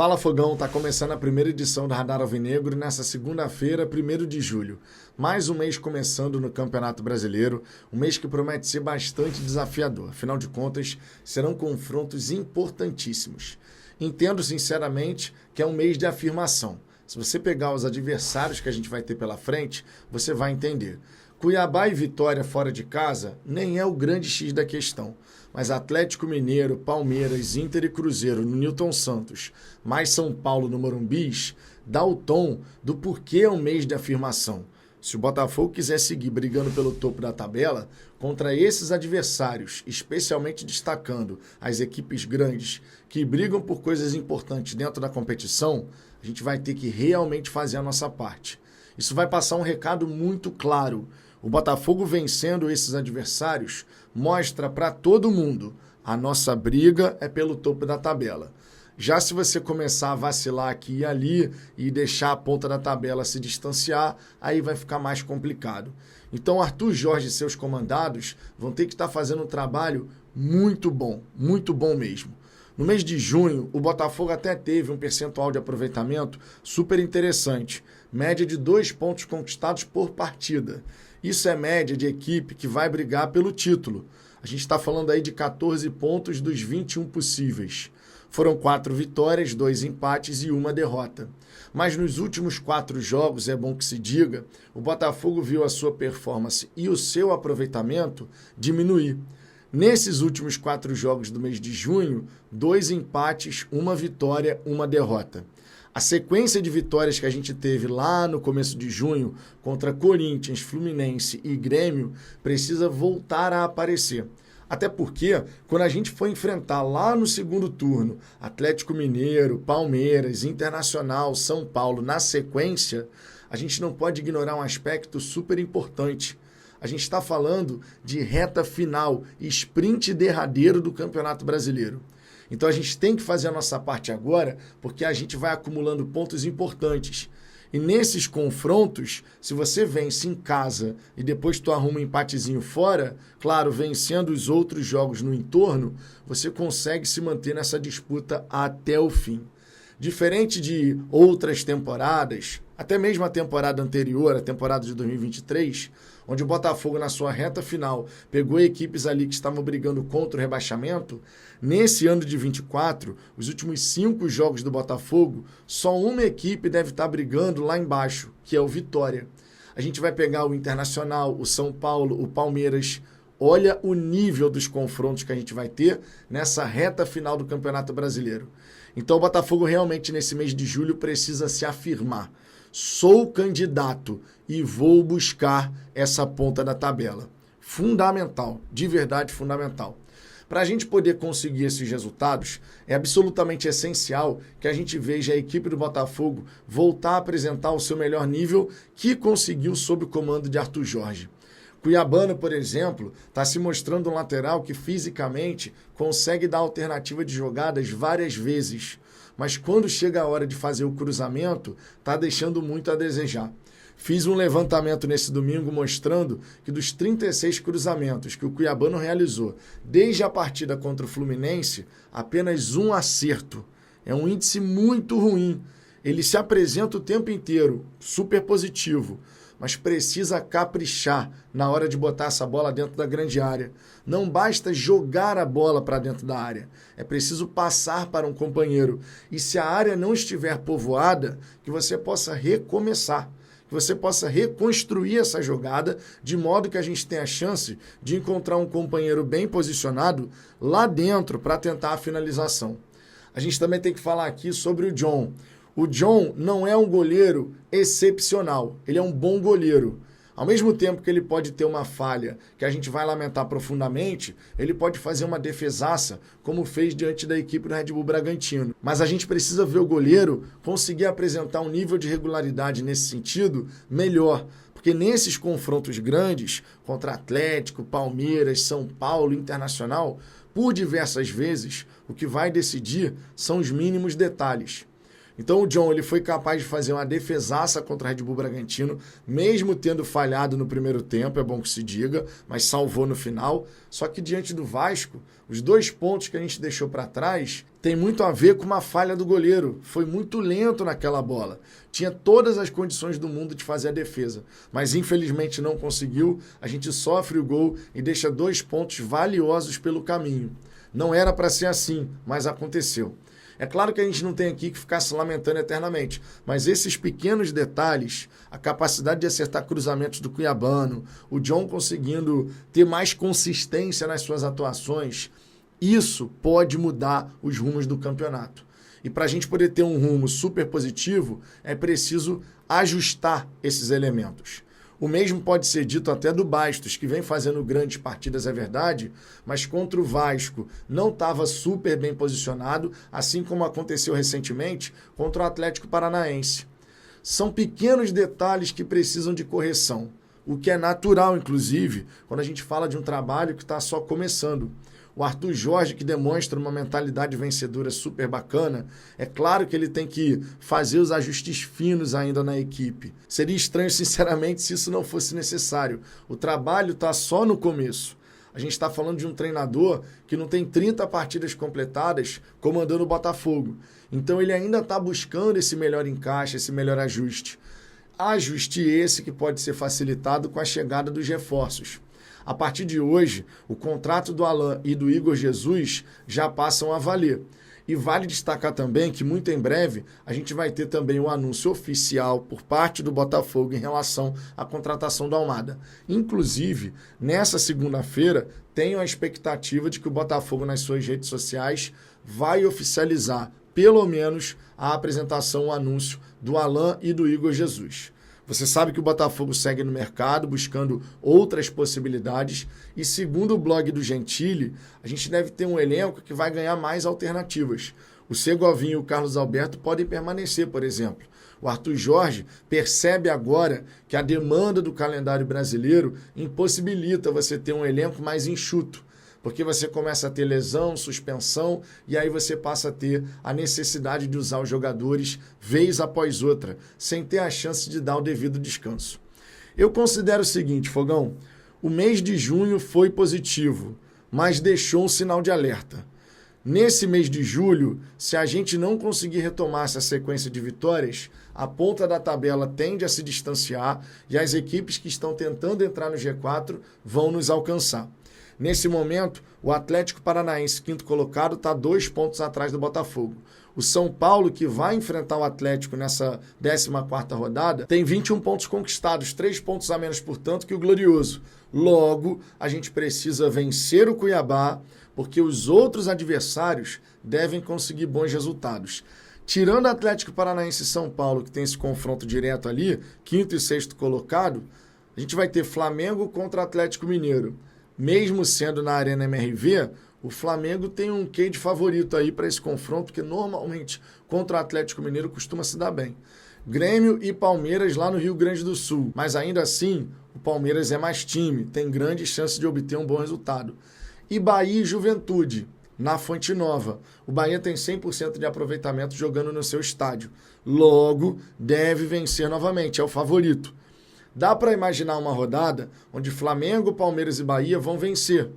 Fala Fogão, tá começando a primeira edição do Radar Alvinegro nessa segunda-feira, 1º de julho. Mais um mês começando no Campeonato Brasileiro, um mês que promete ser bastante desafiador. Afinal de contas, serão confrontos importantíssimos. Entendo sinceramente que é um mês de afirmação. Se você pegar os adversários que a gente vai ter pela frente, você vai entender. Cuiabá e Vitória fora de casa nem é o grande X da questão. Mas Atlético Mineiro, Palmeiras, Inter e Cruzeiro no Newton Santos, mais São Paulo no Morumbis, dá o tom do porquê é um mês de afirmação. Se o Botafogo quiser seguir brigando pelo topo da tabela, contra esses adversários, especialmente destacando as equipes grandes que brigam por coisas importantes dentro da competição, a gente vai ter que realmente fazer a nossa parte. Isso vai passar um recado muito claro. O Botafogo vencendo esses adversários mostra para todo mundo a nossa briga é pelo topo da tabela. Já se você começar a vacilar aqui e ali e deixar a ponta da tabela se distanciar, aí vai ficar mais complicado. Então Arthur Jorge e seus comandados vão ter que estar fazendo um trabalho muito bom mesmo. No mês de junho, o Botafogo até teve um percentual de aproveitamento super interessante, média de 2 pontos conquistados por partida. Isso é média de equipe que vai brigar pelo título. A gente está falando aí de 14 pontos dos 21 possíveis. Foram 4 vitórias, 2 empates e 1 derrota. Mas nos últimos 4 jogos, é bom que se diga, o Botafogo viu a sua performance e o seu aproveitamento diminuir. Nesses últimos 4 jogos do mês de junho, 2 empates, 1 vitória, 1 derrota. A sequência de vitórias que a gente teve lá no começo de junho contra Corinthians, Fluminense e Grêmio precisa voltar a aparecer. Até porque, quando a gente for enfrentar lá no segundo turno Atlético Mineiro, Palmeiras, Internacional, São Paulo na sequência, a gente não pode ignorar um aspecto super importante. A gente está falando de reta final, sprint derradeiro do Campeonato Brasileiro. Então a gente tem que fazer a nossa parte agora, porque a gente vai acumulando pontos importantes. E nesses confrontos, se você vence em casa e depois tu arruma um empatezinho fora, claro, vencendo os outros jogos no entorno, você consegue se manter nessa disputa até o fim. Diferente de outras temporadas, até mesmo a temporada anterior, a temporada de 2023, onde o Botafogo, na sua reta final, pegou equipes ali que estavam brigando contra o rebaixamento, nesse ano de 24, os últimos 5 jogos do Botafogo, só uma equipe deve estar brigando lá embaixo, que é o Vitória. A gente vai pegar o Internacional, o São Paulo, o Palmeiras. Olha o nível dos confrontos que a gente vai ter nessa reta final do Campeonato Brasileiro. Então o Botafogo realmente nesse mês de julho precisa se afirmar. Sou candidato e vou buscar essa ponta da tabela. Fundamental, de verdade fundamental. Para a gente poder conseguir esses resultados, é absolutamente essencial que a gente veja a equipe do Botafogo voltar a apresentar o seu melhor nível que conseguiu sob o comando de Arthur Jorge. Cuiabano, por exemplo, está se mostrando um lateral que fisicamente consegue dar alternativa de jogadas várias vezes, mas quando chega a hora de fazer o cruzamento, está deixando muito a desejar. Fiz um levantamento nesse domingo mostrando que dos 36 cruzamentos que o Cuiabano realizou desde a partida contra o Fluminense, apenas um acerto. É um índice muito ruim. Ele se apresenta o tempo inteiro, super positivo, mas precisa caprichar na hora de botar essa bola dentro da grande área. Não basta jogar a bola para dentro da área, é preciso passar para um companheiro. E se a área não estiver povoada, que você possa recomeçar, que você possa reconstruir essa jogada, de modo que a gente tenha a chance de encontrar um companheiro bem posicionado lá dentro para tentar a finalização. A gente também tem que falar aqui sobre o John. O John não é um goleiro excepcional, ele é um bom goleiro. Ao mesmo tempo que ele pode ter uma falha que a gente vai lamentar profundamente, ele pode fazer uma defesaça, como fez diante da equipe do Red Bull Bragantino. Mas a gente precisa ver o goleiro conseguir apresentar um nível de regularidade nesse sentido melhor, porque nesses confrontos grandes, contra Atlético, Palmeiras, São Paulo, Internacional, por diversas vezes, o que vai decidir são os mínimos detalhes. Então o John ele foi capaz de fazer uma defesaça contra o Red Bull Bragantino, mesmo tendo falhado no primeiro tempo, é bom que se diga, mas salvou no final. Só que diante do Vasco, os 2 pontos que a gente deixou para trás tem muito a ver com uma falha do goleiro. Foi muito lento naquela bola. Tinha todas as condições do mundo de fazer a defesa, mas infelizmente não conseguiu. A gente sofre o gol e deixa 2 pontos valiosos pelo caminho. Não era para ser assim, mas aconteceu. É claro que a gente não tem aqui que ficar se lamentando eternamente, mas esses pequenos detalhes, a capacidade de acertar cruzamentos do cuiabano, o John conseguindo ter mais consistência nas suas atuações, isso pode mudar os rumos do campeonato. E para a gente poder ter um rumo super positivo, é preciso ajustar esses elementos. O mesmo pode ser dito até do Bastos, que vem fazendo grandes partidas, é verdade, mas contra o Vasco não estava super bem posicionado, assim como aconteceu recentemente contra o Atlético Paranaense. São pequenos detalhes que precisam de correção, o que é natural, inclusive, quando a gente fala de um trabalho que está só começando. O Arthur Jorge, que demonstra uma mentalidade vencedora super bacana, é claro que ele tem que fazer os ajustes finos ainda na equipe. Seria estranho, sinceramente, se isso não fosse necessário. O trabalho está só no começo. A gente está falando de um treinador que não tem 30 partidas completadas comandando o Botafogo. Então ele ainda está buscando esse melhor encaixe, esse melhor ajuste. Ajuste esse que pode ser facilitado com a chegada dos reforços. A partir de hoje, o contrato do Alan e do Igor Jesus já passam a valer. E vale destacar também que muito em breve a gente vai ter também um anúncio oficial por parte do Botafogo em relação à contratação do Almada. Inclusive, nessa segunda-feira, tenho a expectativa de que o Botafogo nas suas redes sociais vai oficializar, pelo menos, a apresentação, o anúncio do Alan e do Igor Jesus. Você sabe que o Botafogo segue no mercado, buscando outras possibilidades. E segundo o blog do Gentili, a gente deve ter um elenco que vai ganhar mais alternativas. O Segovinho e o Carlos Alberto podem permanecer, por exemplo. O Arthur Jorge percebe agora que a demanda do calendário brasileiro impossibilita você ter um elenco mais enxuto. Porque você começa a ter lesão, suspensão, e aí você passa a ter a necessidade de usar os jogadores vez após outra, sem ter a chance de dar o devido descanso. Eu considero o seguinte, Fogão, o mês de junho foi positivo, mas deixou um sinal de alerta. Nesse mês de julho, se a gente não conseguir retomar essa sequência de vitórias, a ponta da tabela tende a se distanciar e as equipes que estão tentando entrar no G4 vão nos alcançar. Nesse momento, o Atlético Paranaense, 5º colocado, está 2 pontos atrás do Botafogo. O São Paulo, que vai enfrentar o Atlético nessa 14ª rodada, tem 21 pontos conquistados, 3 pontos a menos, portanto, que o Glorioso. Logo, a gente precisa vencer o Cuiabá, porque os outros adversários devem conseguir bons resultados. Tirando Atlético Paranaense e São Paulo, que tem esse confronto direto ali, 5º e 6º colocado, a gente vai ter Flamengo contra Atlético Mineiro. Mesmo sendo na Arena MRV, o Flamengo tem um quê de favorito aí para esse confronto, porque normalmente contra o Atlético Mineiro costuma se dar bem. Grêmio e Palmeiras lá no Rio Grande do Sul, mas ainda assim o Palmeiras é mais time, tem grande chance de obter um bom resultado. E Bahia e Juventude, na Fonte Nova. O Bahia tem 100% de aproveitamento jogando no seu estádio. Logo, deve vencer novamente, é o favorito. Dá para imaginar uma rodada onde Flamengo, Palmeiras e Bahia vão vencer.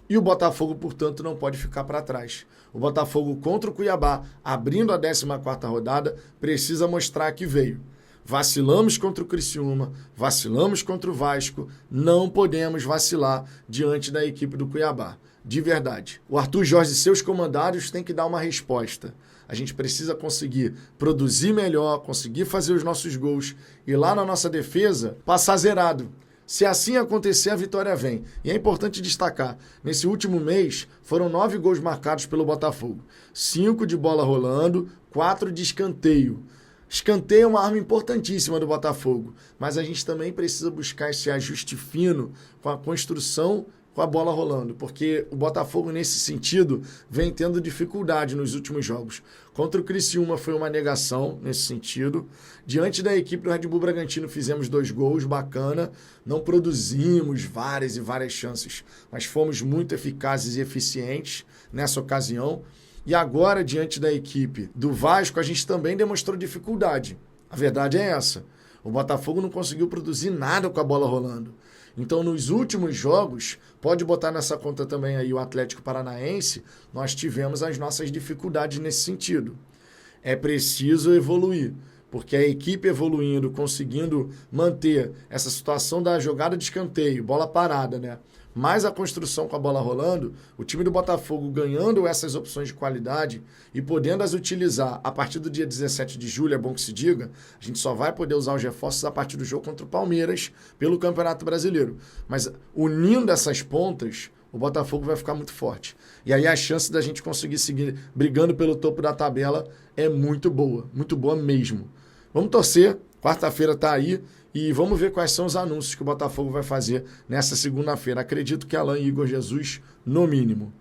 E o Botafogo, portanto, não pode ficar para trás. O Botafogo contra o Cuiabá, abrindo a 14ª rodada, precisa mostrar que veio. Vacilamos contra o Criciúma, vacilamos contra o Vasco, não podemos vacilar diante da equipe do Cuiabá. De verdade. O Arthur Jorge e seus comandados têm que dar uma resposta. A gente precisa conseguir produzir melhor, conseguir fazer os nossos gols e lá na nossa defesa passar zerado. Se assim acontecer, a vitória vem. E é importante destacar, nesse último mês foram 9 gols marcados pelo Botafogo. 5 de bola rolando, 4 de escanteio. Escanteio é uma arma importantíssima do Botafogo, mas a gente também precisa buscar esse ajuste fino com a construção com a bola rolando, porque o Botafogo, nesse sentido, vem tendo dificuldade nos últimos jogos. Contra o Criciúma foi uma negação nesse sentido. Diante da equipe do Red Bull Bragantino fizemos 2 gols, bacana. Não produzimos várias e várias chances, mas fomos muito eficazes e eficientes nessa ocasião. E agora, diante da equipe do Vasco, a gente também demonstrou dificuldade. A verdade é essa. O Botafogo não conseguiu produzir nada com a bola rolando. Então, nos últimos jogos, pode botar nessa conta também aí o Atlético Paranaense, nós tivemos as nossas dificuldades nesse sentido. É preciso evoluir, porque a equipe evoluindo, conseguindo manter essa situação da jogada de escanteio, bola parada, né? Mais a construção com a bola rolando, o time do Botafogo ganhando essas opções de qualidade e podendo as utilizar a partir do dia 17 de julho, é bom que se diga, a gente só vai poder usar os reforços a partir do jogo contra o Palmeiras pelo Campeonato Brasileiro. Mas unindo essas pontas, o Botafogo vai ficar muito forte. E aí a chance da gente conseguir seguir brigando pelo topo da tabela é muito boa mesmo. Vamos torcer, quarta-feira está aí e vamos ver quais são os anúncios que o Botafogo vai fazer nessa segunda-feira. Acredito que Alain e Igor Jesus, no mínimo.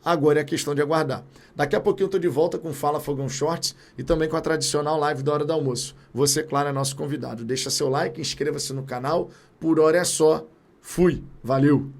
Agora é questão de aguardar. Daqui a pouquinho eu estou de volta com Fala Fogão Shorts e também com a tradicional live da hora do almoço. Você, claro, é nosso convidado. Deixa seu like, inscreva-se no canal. Por hora é só. Fui. Valeu.